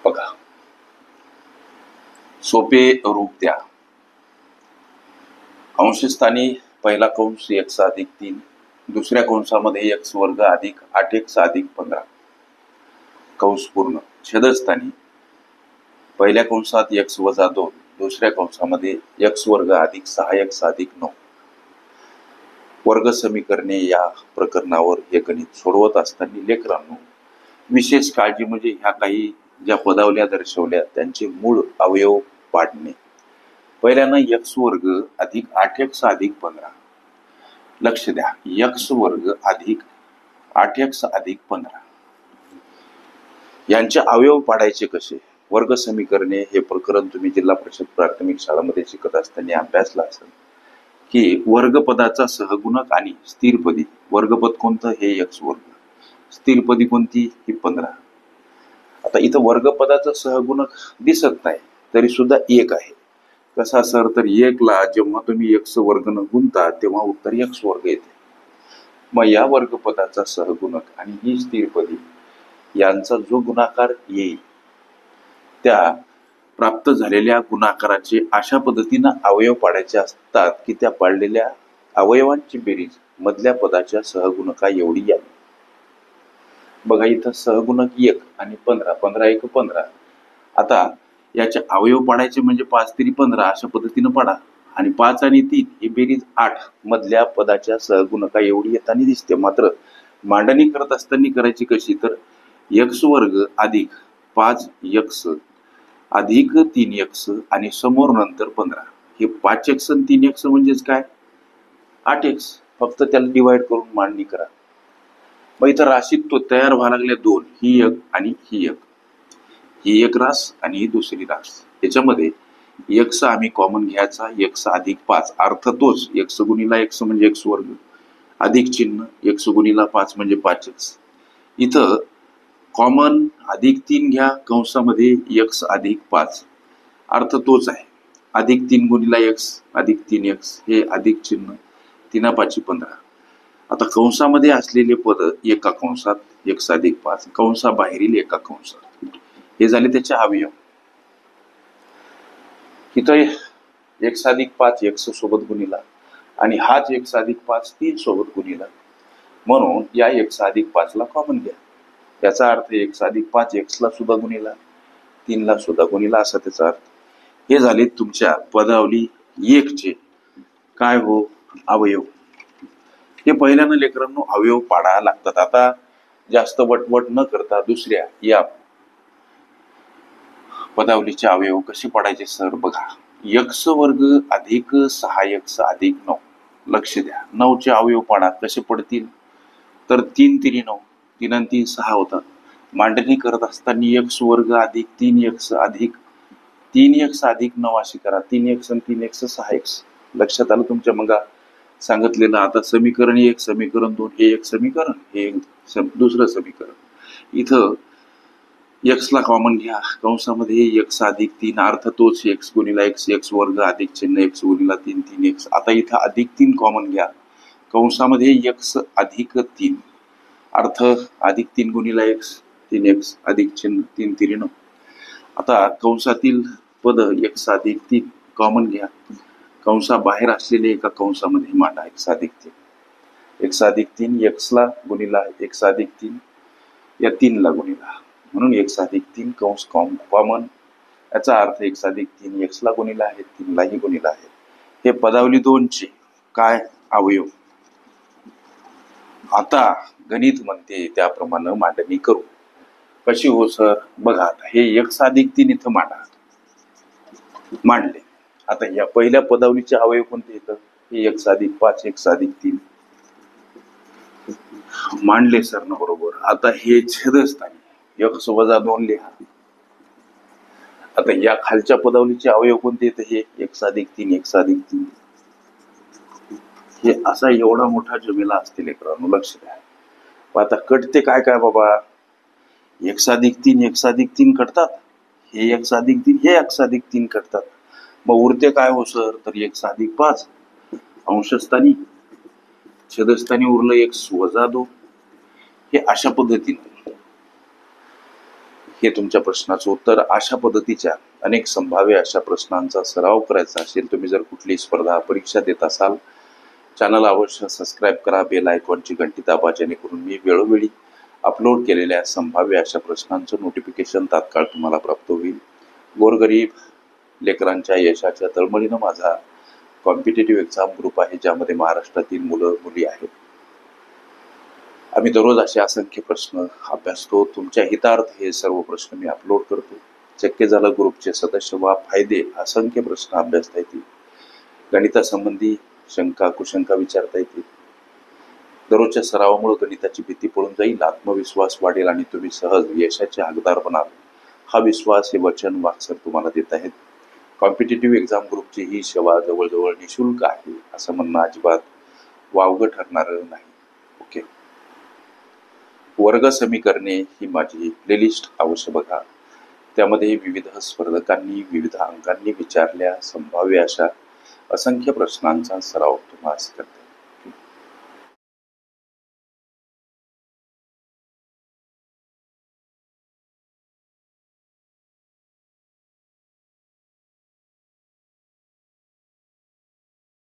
बघा, सोपे रूप द्या. अंशस्थानी पहिला कंस x अधिक 3, दुसऱ्या कंसामध्ये x वर्ग अधिक 8x अधिक 15 कंस पूर्ण. छेदस्थानी पहिल्या कंसात x वजा 2, दुसऱ्या कंसामध्ये x वर्ग अधिक 6x अधिक 9. वर्ग समीकरणे या प्रकरणावर हे गणित सोडवत असताना लेकरांनो, विशेष काळजी म्हणजे ह्या काही ज्या पदावल्या दर्शवल्या त्यांचे मूळ अवयव पाडणे. पहिल्यानं x वर्ग अधिक 8x अधिक 15. लक्ष द्या, x वर्ग अधिक 8x अधिक 15 यांचे अवयव पाडायचे कसे. वर्ग समीकरणे हे प्रकरण तुम्ही जिल्हा परिषद प्राथमिक शाळांमध्ये शिकत असताना अभ्यासला असेल की वर्गपदाचा सहगुणक आणि स्थिरपदी. वर्गपद कोणतं? हे x वर्ग. स्थिरपदी कोणती? ही 15. आता इथं वर्गपदाचा सहगुणक दिसत नाही तरी सुद्धा 1 आहे. कसा सर? तर 1 ला जेव्हा तुम्ही x वर्गनं गुणता तेव्हा उत्तर x वर्ग येते. मग या वर्गपदाचा सहगुणक आणि ही स्थिरपदी यांचा जो गुणाकार येईल त्या प्राप्त झालेल्या गुणाकाराचे अशा पद्धतीनं अवयव पाडायचे असतात की त्या पाडलेल्या अवयवांची बेरीज मधल्या पदाच्या सहगुणका एवढी यावी. बघा, इथं सहगुणक 1 आणि 15, 15 1 15. आता याचे अवयव पाडायचे म्हणजे 5 3 15 अशा पद्धतीनं पाडा. आणि 5 आणि 3 ही बेरीज 8 मधल्या पदाच्या सहगुणका एवढी येताना दिसते. मात्र मांडणी करत असताना करायची कशी? तर x वर्ग अधिक 5x अधिक 3x आणि समोर नंतर 15. हे 5x आणि 3x म्हणजेच काय? 8x. फक्त त्याला डिवाइड करून मांडणी करा. मग इथं राशीत तो तयार व्हायला लागले 2. ही 1 आणि ही 1. ही एक रास आणि ही दुसरी रास. याच्यामध्ये x आम्ही कॉमन घ्यायचा. x अधिक 5 अर्थ तोच. x गुणिला x म्हणजे x वर्ग अधिक चिन्ह x गुणिला 5 म्हणजे 5x. इथं कॉमन अधिक 3 घ्या कंसामध्ये x अधिक 5 अर्थ तोच आहे. अधिक 3 गुणिला x अधिक 3x हे अधिक चिन्ह 3 5 15. आता कंसामध्ये असलेले पद एका कंसात x अधिक 5, कंसाबाहेरील एका कंसात, हे झाले त्याचे अवयव. इथं x अधिक 5 x सोबत गुणिला आणि हाच x अधिक 5 3 सोबत गुणिला. म्हणून या x अधिक 5 ला कॉमन घ्या. याचा अर्थ x अधिक 5 x ला सुद्धा गुणिला, 3 ला सुद्धा गुणिला असा त्याचा अर्थ. हे झाले तुमच्या पदावली 1 चे काय हो? अवयव. हे पहिल्यानं लेकरांनो अवयव पाडायला लागतात. आता जास्त वटवट न करता दुसऱ्या या पदावलीचे अवयव कसे पाडायचे सर? बघा, x वर्ग अधिक 6x अधिक 9. लक्ष द्या, 9 चे अवयव पाडा. कसे पडतील? तर 3 3 9, 3 आणि 3 6 होतात. मांडणी करत असताना x वर्ग अधिक 3x अधिक 3x अधिक 9 अशी करा. 3x आणि 3x 6x. लक्षात आलं तुमच्या? मग सांगितलेलं. आता समीकरण 1 समीकरण 2 हे एक समीकरण, हे एक दुसरं समीकरण. इथं x ला कॉमन घ्या. कंसामध्ये x अधिक 3 अर्थ तोच x गुणिला x, x वर्ग अधिक चिन्ह x गुणिला 3 3x. आता इथं अधिक 3 कॉमन घ्या. कंसामध्ये x अधिक 3 अर्थ अधिक 3 गुणिला x 3x अधिक चिन्ह 3 3 9. आता कंसातील पद x अधिक 3 कॉमन घ्या. कंसाबाहेर असलेले एका कंसामध्ये मांडा. x अधिक 3, x अधिक 3 x ला गुणिला x अधिक 3 या 3 ला गुणिला. म्हणून x अधिक 3 कंस कॉमन. याचा अर्थ x अधिक 3 x ला गुणिला आहे, 3 लाही गुणिला आहे. हे पदावली 2 चे काय? अवयव. आता गणित म्हणते त्याप्रमाणे मांडणी करू. कशी हो सर? बघा, आता हे x अधिक 3 इथं मांडले. आता या पहिल्या पदावलीचे अवयव कोणते येतं? हे x अधिक 5 x अधिक 3 मांडले सर ना बरोबर. आता हे छेदस्थानी x वजा 2 लिहा. आता या खालच्या पदावलीचे अवयव कोणते येतं? हे x अधिक 3 x अधिक 3. हे असा एवढा मोठा जमेला असते लेकरांनो. लक्ष द्या. आता कटते काय काय बाबा? x अधिक 3 x अधिक 3 कटतात. हे x अधिक 3 हे x अधिक 3 कटतात. मग उरते काय हो सर? तर x अधिक 5 अंशस्थानी छेदस्थानी उरलं x वजा 2. हे अशा पद्धतीने हे तुमच्या प्रश्नाचं उत्तर. अशा पद्धतीच्या अनेक संभाव्य अशा प्रश्नांचा सराव करायचा असेल, तुम्ही जर कुठली स्पर्धा परीक्षा देत असाल, चॅनल अवश्य सबस्क्राईब करा, बेल आयकॉनची घंटी दाबा, जेणेकरून मी वेळोवेळी अपलोड केलेल्या संभाव्य अशा प्रश्नांचं नोटिफिकेशन तात्काळ तुम्हाला प्राप्त होईल. गोरगरीब लेकरांच्या यशाच्या तळमळीनं माझा कॉम्पिटेटिव्ह एक्झाम ग्रुप आहे, ज्यामध्ये महाराष्ट्रातील मुलं मुली आहेत. आम्ही दररोज असे असंख्य प्रश्न अभ्यासतो. तुमच्या हितार्थ हे सर्व प्रश्न मी अपलोड करतो. शक्य झालं ग्रुपचे सदस्य व्हा, फायदे असंख्य प्रश्न अभ्यासता येतील. गणितासंबंधी शंका कुशंका विचारता येतील. दररोजच्या सरावामुळे गणिताची भीती पळून जाईल, आत्मविश्वास वाढेल आणि तुम्ही सहज यशाचे हकदार बनाल. हा विश्वास हे वचन वाक्सर तुम्हाला देत आहेत. कॉम्पिटेटिव्ह एक्झाम ग्रुपची ही सेवा जवळजवळ निशुल्क आहे, असं म्हणणं अजिबात वावगं ठरणारं नाही. ओके. वर्ग समीकरणे ही माझी प्लेलिस्ट अवश्य बघा. त्यामध्ये विविध स्पर्धकांनी विविध अंकांनी विचारल्या संभाव्य अशा असंख्य प्रश्नांचा सराव तुम्हाला करते.